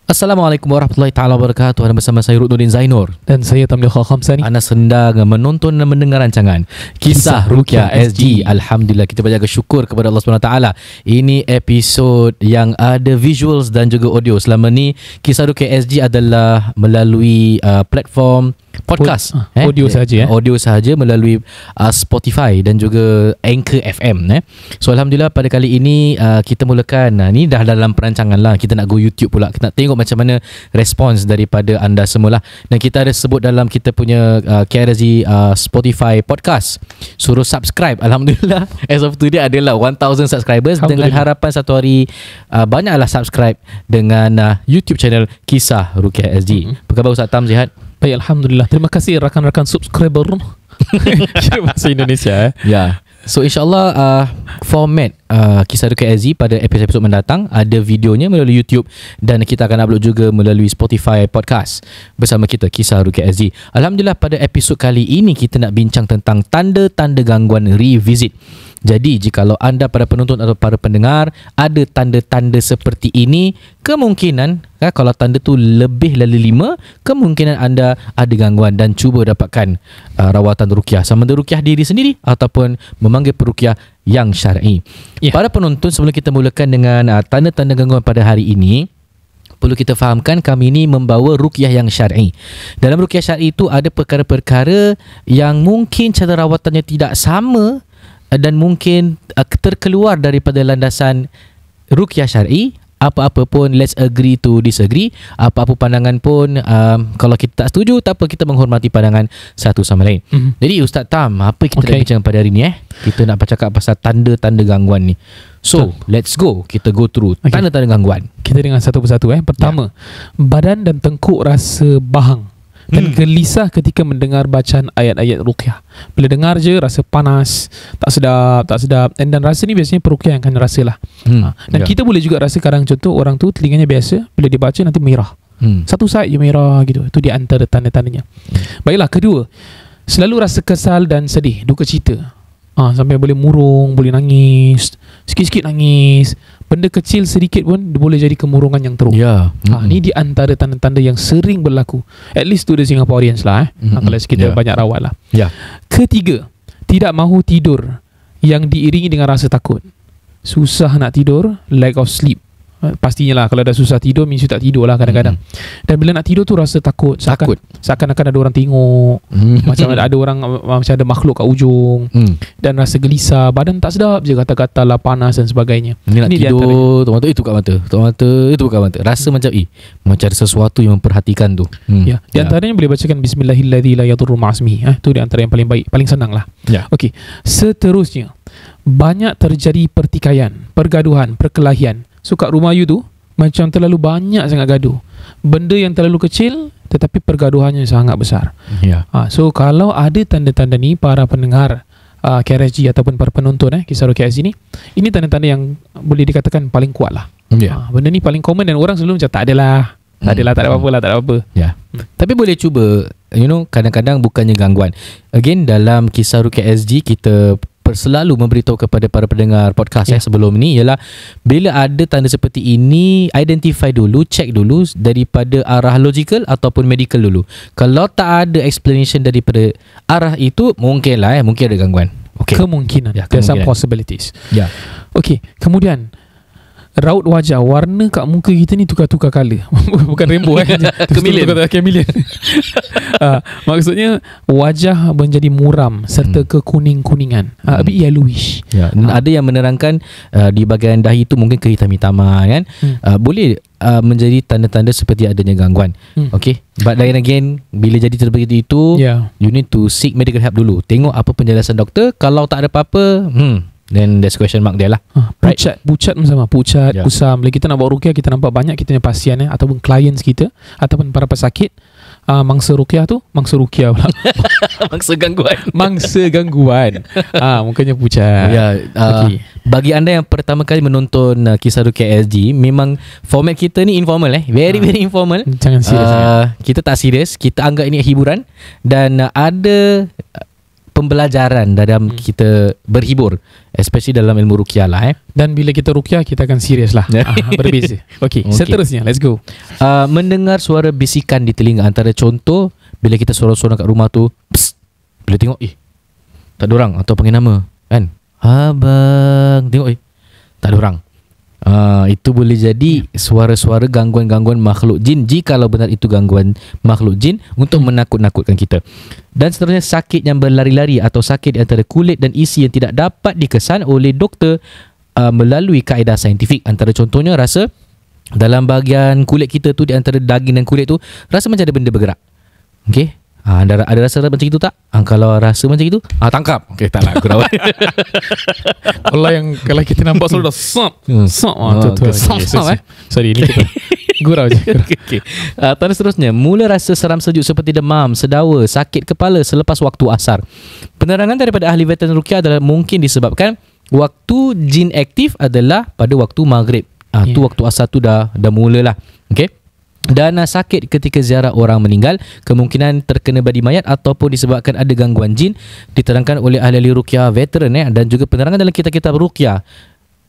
Assalamualaikum warahmatullahi taala wabarakatuh. Anda bersama saya Rudnuddin Zainur Dan saya Tamliha Khamsani. Anda sedang menonton dan mendengar rancangan Kisah Ruqyah SG. Alhamdulillah, kita berjaga syukur kepada Allah SWT. Ini episod yang ada visuals dan juga audio. Selama ni Kisah Ruqyah SG adalah melalui platform podcast, audio saja audio sahaja melalui Spotify dan juga Anchor FM. So alhamdulillah pada kali ini kita mulakan, ni dah dalam perancangan lah, kita nak go YouTube pula, kita nak tengok macam mana respons daripada anda semua lah. Dan kita ada sebut dalam kita punya KRSG Spotify podcast, suruh subscribe. Alhamdulillah as of today adalah 1000 subscribers, dengan harapan satu hari banyaklah subscribe dengan YouTube channel Kisah Ruqyah SG. Apa khabar Ustaz Tam, sihat? Baik, Alhamdulillah. Terima kasih rakan-rakan subscriber. Kira bahasa Indonesia Ya. So insyaAllah format Kisah Ruqyah SG pada episod-episod mendatang ada videonya melalui YouTube, dan kita akan upload juga melalui Spotify podcast bersama kita Kisah Ruqyah SG. Alhamdulillah pada episod kali ini kita nak bincang tentang tanda-tanda gangguan revisit. Jadi jikalau anda para penonton atau para pendengar ada tanda-tanda seperti ini, kemungkinan kalau tanda tu lebih dari 5, kemungkinan anda ada gangguan dan cuba dapatkan rawatan ruqyah, sama ada ruqyah diri sendiri ataupun memanggil peruqyah yang syar'i. Para penonton, sebelum kita mulakan dengan tanda-tanda gangguan pada hari ini, perlu kita fahamkan kami ini membawa ruqyah yang syar'i. Dalam ruqyah syar'i itu ada perkara-perkara yang mungkin cara rawatannya tidak sama dan mungkin terkeluar daripada landasan ruqyah syar'i. Apa-apa pun, let's agree to disagree. Apa-apa pandangan pun, kalau kita tak setuju, tak apa, kita menghormati pandangan satu sama lain. Jadi Ustaz Tam, apa kita nak bincang pada hari ni? Kita nak bercakap pasal tanda-tanda gangguan ni. So, let's go. Kita go through tanda-tanda gangguan. Kita dengan satu persatu. Pertama, badan dan tengkuk rasa bahang dan gelisah ketika mendengar bacaan ayat-ayat ruqyah. Bila dengar je rasa panas, tak sedap. Dan rasa ni biasanya peruqyah yang akan rasa lah. Dan kita boleh juga rasa kadang, contoh orang tu telinganya biasa, bila dia baca nanti merah. Satu side je merah gitu. Itu di antara tanda-tandanya. Baiklah, kedua, selalu rasa kesal dan sedih, duka cita. Sampai boleh murung, boleh nangis, sikit-sikit nangis. Benda kecil sedikit pun boleh jadi kemurungan yang teruk. Ni di antara tanda-tanda yang sering berlaku, at least to the Singaporeans lah. Kalau kita banyak rawat lah. Ketiga, tidak mahu tidur yang diiringi dengan rasa takut. Susah nak tidur, lack of sleep. Pastinya lah, kalau dah susah tidur, means you tak tidur lah kadang-kadang. Dan bila nak tidur tu rasa takut, seakan-akan ada orang tengok, macam ada orang, macam ada makhluk kat ujung. Dan rasa gelisah, badan tak sedap je, gatal-gatal lah, panas dan sebagainya. Ini nak tidur, tok mata itu kat mata, tok mata itu bukan mata. Rasa macam macam ada sesuatu yang memperhatikan tu. Di antaranya boleh bacakan Bismillahilladzi la yadurru ma'asmihi. Itu di antara yang paling baik, paling senang lah. Okey, seterusnya, banyak terjadi pertikaian, pergaduhan, perkelahian. So kat rumah you tu macam terlalu banyak sangat gaduh. Benda yang terlalu kecil tetapi pergaduhannya sangat besar. So kalau ada tanda-tanda ni, para pendengar KRSG ataupun para penonton Kisah Ruqyah SG ni, ini tanda-tanda yang boleh dikatakan paling kuat lah. Benda ni paling common dan orang selalu macam tak ada apa-apa lah. Tapi boleh cuba, kadang-kadang bukannya gangguan. Again, dalam Kisah Ruqyah SG kita selalu memberitahu kepada para pendengar podcast sebelum ni, ialah bila ada tanda seperti ini, identify dulu, check dulu daripada arah logical ataupun medical dulu. Kalau tak ada explanation daripada arah itu, mungkin ada gangguan. Kemungkinan. There's some possibilities. Okey, kemudian raut wajah, warna kat muka kita ni tukar-tukar colour. Bukan rainbow Chameleon. Maksudnya wajah menjadi muram serta kekuning-kuningan, a bit yellowish. Ada yang menerangkan di bahagian dahi tu mungkin kehitam-hitaman kan. Boleh menjadi tanda-tanda seperti adanya gangguan. But then again, bila jadi seperti itu, you need to seek medical help dulu. Tengok apa penjelasan doktor. Kalau tak ada apa-apa, then there's question mark dia lah. Pucat pun sama, kusam. Bila kita nak buat ruqyah, kita nampak banyak kita punya pasien ataupun clients kita ataupun para pesakit, mangsa ruqyah tu, mangsa gangguan. Mukanya pucat. Bagi anda yang pertama kali menonton Kisah Ruqyah SG, memang format kita ni informal, very informal. Jangan serius. Kita tak serius, kita anggap ini hiburan, dan ada pembelajaran dalam kita berhibur, especially dalam ilmu ruqyah lah. Dan bila kita ruqyah, kita akan serius lah. Berbeza. Okay, seterusnya, let's go. Mendengar suara bisikan di telinga, antara contoh bila kita sorang-sorang kat rumah tu, psst, bila tengok tak ada orang atau panggil nama kan, abang, tengok tak ada orang. Itu boleh jadi suara-suara gangguan-gangguan makhluk jin, jikalau benar itu gangguan makhluk jin untuk menakut-nakutkan kita. Dan seterusnya, sakit yang berlari-lari atau sakit di antara kulit dan isi yang tidak dapat dikesan oleh doktor melalui kaedah saintifik. Antara contohnya, rasa dalam bahagian kulit kita tu, di antara daging dan kulit tu, rasa macam ada benda bergerak. Okey, ada rasa macam itu tak? Kalau rasa macam itu, tangkap. Okey, taklah, aku rawat. Kalau kita nampak selalu dah sorry, ni kita gurau je. Okay. Tanda seterusnya, mula rasa seram sejuk seperti demam, sedawa, sakit kepala selepas waktu asar. Penerangan daripada ahli veteran ruqyah adalah mungkin disebabkan waktu jin aktif adalah pada waktu maghrib. Tu waktu asar tu dah mulalah. Okey. Dan sakit ketika ziarah orang meninggal kemungkinan terkena badi mayat ataupun disebabkan ada gangguan jin, diterangkan oleh ahli-ahli ruqyah veteran dan juga penerangan dalam kitab-kitab ruqyah.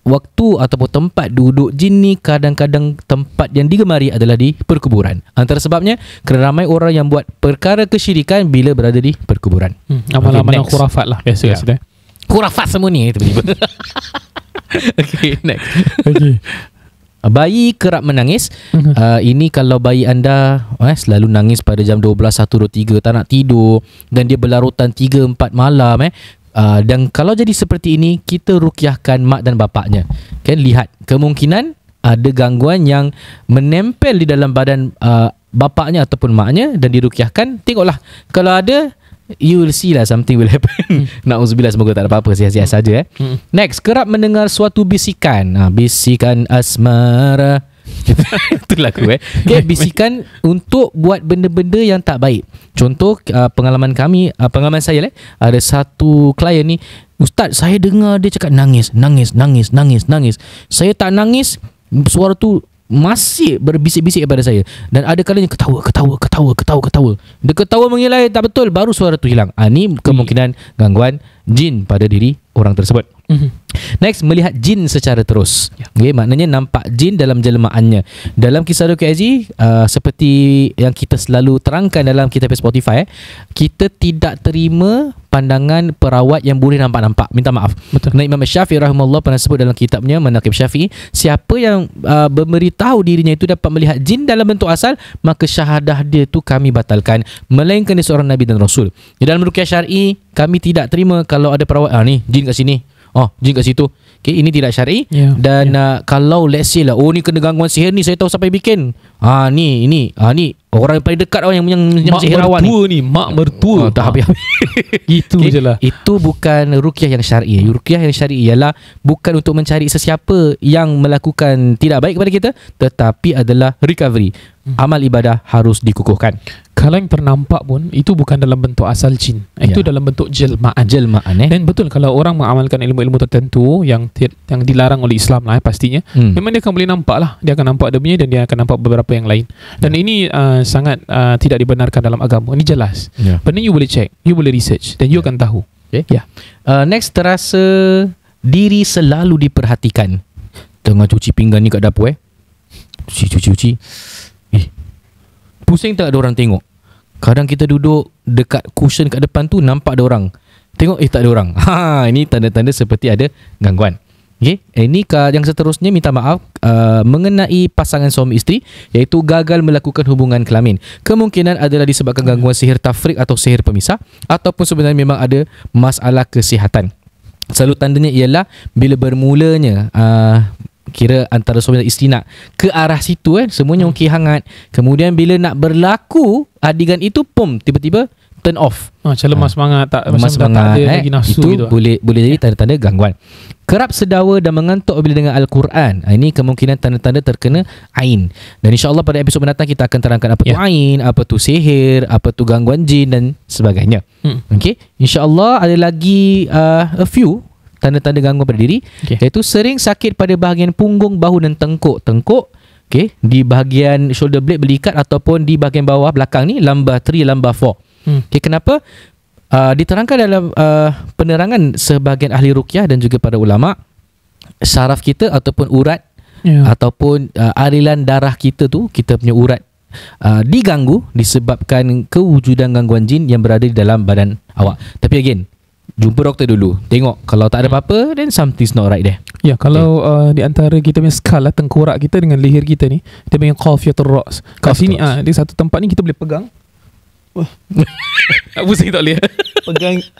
Waktu ataupun tempat duduk jin ni kadang-kadang tempat yang digemari adalah di perkuburan. Antara sebabnya kerana ramai orang yang buat perkara kesyirikan bila berada di perkuburan. Amalan-amalan khurafat lah biasa. Khurafat semua ni tiba-tiba. Okay, next. Okay. Bayi kerap menangis. Ini kalau bayi anda selalu nangis pada jam 12, 1, 2, 3, tak nak tidur, dan dia berlarutan 3, 4 malam dan kalau jadi seperti ini, kita ruqyahkan mak dan bapaknya. Kan, lihat kemungkinan ada gangguan yang menempel di dalam badan bapaknya ataupun maknya dan diruqyahkan. Tengoklah, kalau ada, you will see lah something will happen. Na'udzubillah, semoga tak ada apa-apa, sihat-sihat saja. Next, kerap mendengar suatu bisikan. Bisikan asmara. Itu lagu okay, bisikan untuk buat benda-benda yang tak baik. Contoh, pengalaman saya ada satu klien ni, ustaz, saya dengar dia cakap nangis. Saya tak nangis, suara tu masih berbisik-bisik kepada saya, dan ada kalanya ketawa. Dia ketawa mengilai tak betul, baru suara tu hilang. Ni kemungkinan gangguan jin pada diri orang tersebut. Next, melihat jin secara terus. Okay, maknanya nampak jin dalam jelmaannya. Dalam kisah Dr. Aziz, seperti yang kita selalu terangkan dalam kitab Spotify, kita tidak terima pandangan perawat yang boleh nampak-nampak. Minta maaf. Betul. Imam Syafi'i rahimahullah pernah sebut dalam kitabnya Manaqib Syafi'i, siapa yang memberitahu dirinya itu dapat melihat jin dalam bentuk asal, maka syahadah dia tu kami batalkan, melainkan dia seorang Nabi dan Rasul. Dalam ruqyah syar'i, kami tidak terima kalau ada perawat, ni jin kat sini, jin kat situ. Okay, ini tidak syar'i. Dan kalau let's say lah, ni kena gangguan sihir ni, saya tahu siapa yang bikin. Ni orang yang paling dekat yang sihirawan ni. Mak mertua. Tak habis-habis. Itu je lah. Itu bukan ruqyah yang syar'i. Ruqyah yang syar'i ialah bukan untuk mencari sesiapa yang melakukan tidak baik kepada kita, tetapi adalah recovery. Amal ibadah harus dikukuhkan. Kalau yang ternampak pun, itu bukan dalam bentuk asal jin. Itu dalam bentuk jelmaan. Dan betul, kalau orang mengamalkan ilmu-ilmu tertentu yang dilarang oleh Islam lah pastinya, memang dia akan boleh nampak lah. Dia akan nampak dia punya, dan dia akan nampak beberapa yang lain. Dan ini sangat tidak dibenarkan dalam agama. Ini jelas. Benda you boleh check, you boleh research, dan you akan tahu. Next, terasa diri selalu diperhatikan. Tengah cuci pinggan ni kat dapur cuci. Pusing tak ada orang tengok. Kadang kita duduk dekat cushion kat depan tu, nampak ada orang. Tengok, tak ada orang. Ini tanda-tanda seperti ada gangguan. Okay. Ini yang seterusnya, minta maaf mengenai pasangan suami isteri, iaitu gagal melakukan hubungan kelamin. Kemungkinan adalah disebabkan gangguan sihir tafrik atau sihir pemisah, ataupun sebenarnya memang ada masalah kesihatan. Selalu tandanya ialah bila bermulanya kira antara suami dan isteri nak ke arah situ, semuanya okey, hangat. Kemudian bila nak berlaku adegan itu, tiba-tiba turn off. Macam lemah semangat, tak ada lagi nafsu itu gitu. Boleh jadi tanda-tanda gangguan. Kerap sedawa dan mengantuk bila dengar Al-Quran. Ini kemungkinan tanda-tanda terkena ain. Dan insya-Allah pada episod mendatang kita akan terangkan apa tu ain, apa tu sihir, apa tu gangguan jin dan sebagainya. Okey, insya-Allah ada lagi a few tanda-tanda gangguan pada diri, iaitu sering sakit pada bahagian punggung, bahu dan tengkuk. Di bahagian shoulder blade berikat ataupun di bahagian bawah belakang ni, lumbar 3, lumbar 4. Kenapa? Diterangkan dalam penerangan sebahagian ahli ruqyah dan juga para ulama, syaraf kita ataupun urat ataupun aliran darah kita tu, kita punya urat diganggu disebabkan kewujudan gangguan jin yang berada di dalam badan awak. Tapi again, jumpa doktor dulu. Tengok kalau tak ada apa-apa, then something's not right there. Ya, kalau di antara kita punya skala tengkorak kita dengan leher kita ni, dia punya qafiyatul ra's. Kat sini di satu tempat ni kita boleh pegang. Tak pusing tak boleh.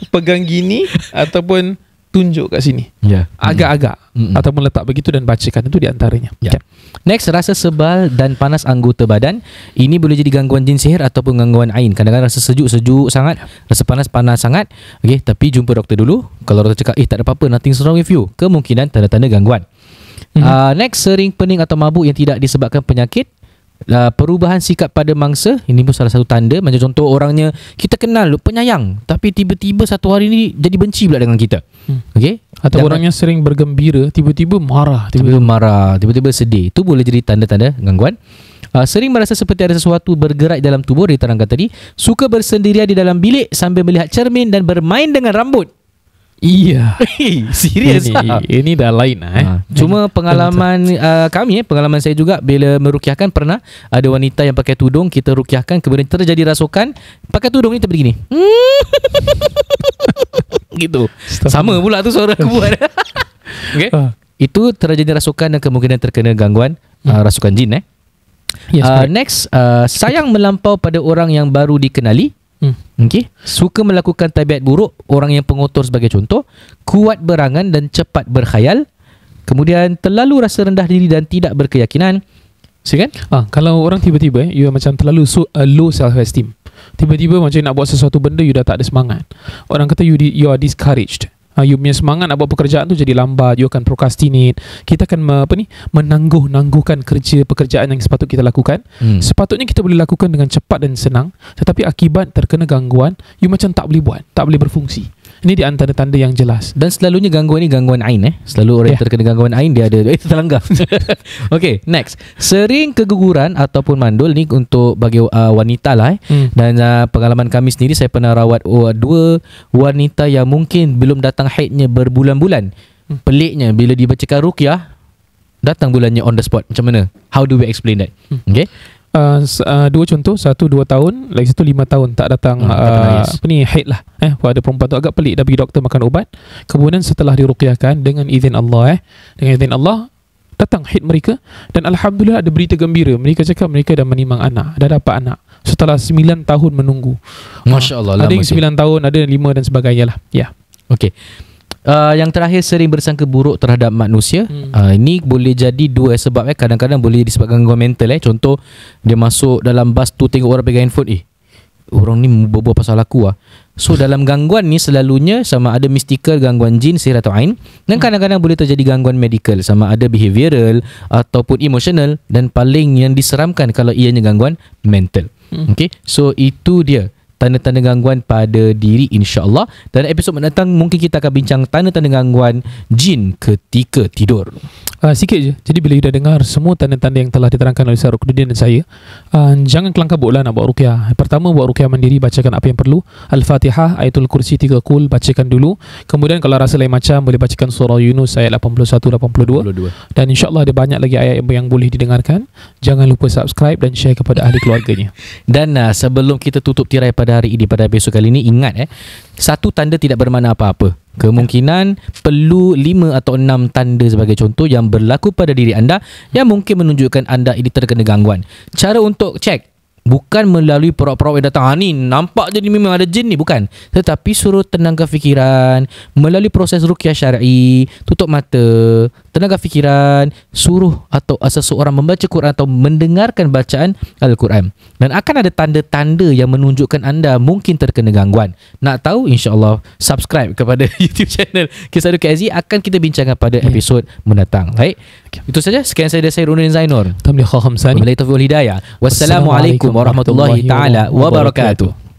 pegang gini ataupun tunjuk kat sini. Agak-agak ataupun letak begitu dan bacakan, itu di antaranya. Next, rasa sebal dan panas anggota badan. Ini boleh jadi gangguan jin sihir ataupun gangguan ain. Kadang-kadang rasa sejuk sangat, rasa panas sangat. Okey, tapi jumpa doktor dulu. Kalau doktor cakap tak ada apa-apa, nothing's wrong with you, kemungkinan tanda-tanda gangguan. Next, sering pening atau mabuk yang tidak disebabkan penyakit. Perubahan sikap pada mangsa, ini pun salah satu tanda. Macam contoh, orangnya kita kenal penyayang, tapi tiba-tiba satu hari ni jadi benci pula dengan kita. Okey, atau orangnya sering bergembira, tiba-tiba marah, tiba-tiba sedih. Itu boleh jadi tanda-tanda gangguan. Sering merasa seperti ada sesuatu bergerak dalam tubuh, diterangkan tadi. Suka bersendirian di dalam bilik sambil melihat cermin dan bermain dengan rambut. Iya. Serius ini dah lain Cuma pengalaman kami, pengalaman saya juga bila merukyahkan, pernah ada wanita yang pakai tudung, kita rukyahkan, kemudian terjadi rasukan, pakai tudung ni terbegini. Gitu. Sama pula tu suara aku buat. Okay. Itu terjadi rasukan dan kemungkinan terkena gangguan rasukan jin. Next, sayang melampau pada orang yang baru dikenali. Okay. Suka melakukan tabiat buruk, orang yang pengotor sebagai contoh. Kuat berangan dan cepat berkhayal. Kemudian terlalu rasa rendah diri dan tidak berkeyakinan. Kan? Kalau orang tiba-tiba you macam terlalu low self esteem, tiba-tiba macam nak buat sesuatu benda, you dah tak ada semangat. Orang kata you are discouraged. You punya semangat nak buat pekerjaan tu jadi lambat, you akan procrastinate. Kita akan menangguhkan pekerjaan yang sepatut kita lakukan. Sepatutnya kita boleh lakukan dengan cepat dan senang, tetapi akibat terkena gangguan, you macam tak boleh buat, tak boleh berfungsi. Ini di antara tanda yang jelas. Dan selalunya gangguan ni gangguan ain. Selalu orang yang terkena gangguan ain, dia ada terlanggar. Okay, next, sering keguguran ataupun mandul. Ni untuk bagi wanita lah. Dan pengalaman kami sendiri, saya pernah rawat dua wanita yang mungkin belum datang haidnya berbulan-bulan. Peliknya, bila dibacakan ruqyah, datang bulannya on the spot. Macam mana? How do we explain that? Okay. Dua contoh, satu 2 tahun, lagi satu 5 tahun tak datang haid lah. Pada perempuan tu agak pelik, dah pergi doktor makan ubat, kemudian setelah diruqyahkan dengan izin Allah datang haid mereka, dan alhamdulillah ada berita gembira. Mereka cakap mereka dah menimang anak, dah dapat anak setelah 9 tahun menunggu. Masya-Allah. Ada yang 9 tahun, ada yang 5 dan sebagainya lah. Okey. Yang terakhir, sering bersangka buruk terhadap manusia. Ini boleh jadi dua sebab. Kadang-kadang boleh disebabkan gangguan mental. Contoh, dia masuk dalam bas tu, tengok orang pegang handphone, orang ni berbual pasal aku. So dalam gangguan ni selalunya sama ada mystical, gangguan jin, sihir atau ain. Dan kadang-kadang boleh terjadi gangguan medical, sama ada behavioral ataupun emotional. Dan paling yang diseramkan kalau ianya gangguan mental. Okay, so itu dia tanda-tanda gangguan pada diri, insya-Allah. Dan episod mendatang mungkin kita akan bincang tanda-tanda gangguan jin ketika tidur. Sikit je. Jadi bila you dah dengar semua tanda-tanda yang telah diterangkan oleh Ustaz Ruknuddin dan saya, jangan kelang kabut lah nak buat ruqyah. Pertama, buat ruqyah mandiri, bacakan apa yang perlu. Al-Fatihah, Ayatul Kursi 3 kul, bacakan dulu. Kemudian kalau rasa lain macam, boleh bacakan surah Yunus ayat 81-82. Dan insya-Allah ada banyak lagi ayat yang boleh didengarkan. Jangan lupa subscribe dan share kepada ahli keluarganya. Dan sebelum kita tutup tirai pada hari ini, pada episod kali ini, ingat satu tanda tidak bermakna apa-apa. Kemungkinan perlu 5 atau 6 tanda sebagai contoh yang berlaku pada diri anda yang mungkin menunjukkan anda ini terkena gangguan. Cara untuk cek bukan melalui perauk-perauk yang datang, ni nampak je ni memang ada jin ni, bukan. Tetapi suruh tenangkan fikiran melalui proses ruqyah syar'i. Tutup mata, tenangkan fikiran, suruh atau seseorang membaca Quran atau mendengarkan bacaan Al-Quran. Dan akan ada tanda-tanda yang menunjukkan anda mungkin terkena gangguan. Nak tahu? InsyaAllah subscribe kepada YouTube channel Kisah Ruqyah AZ. Akan kita bincangkan pada episod mendatang. Baik, itu saja. Sekian saya Ruknuddin Zainur. Tamliha Khamsani. Wabillahi taufiq wal hidayah. Wassalamualaikum warahmatullahi taala wabarakatuh.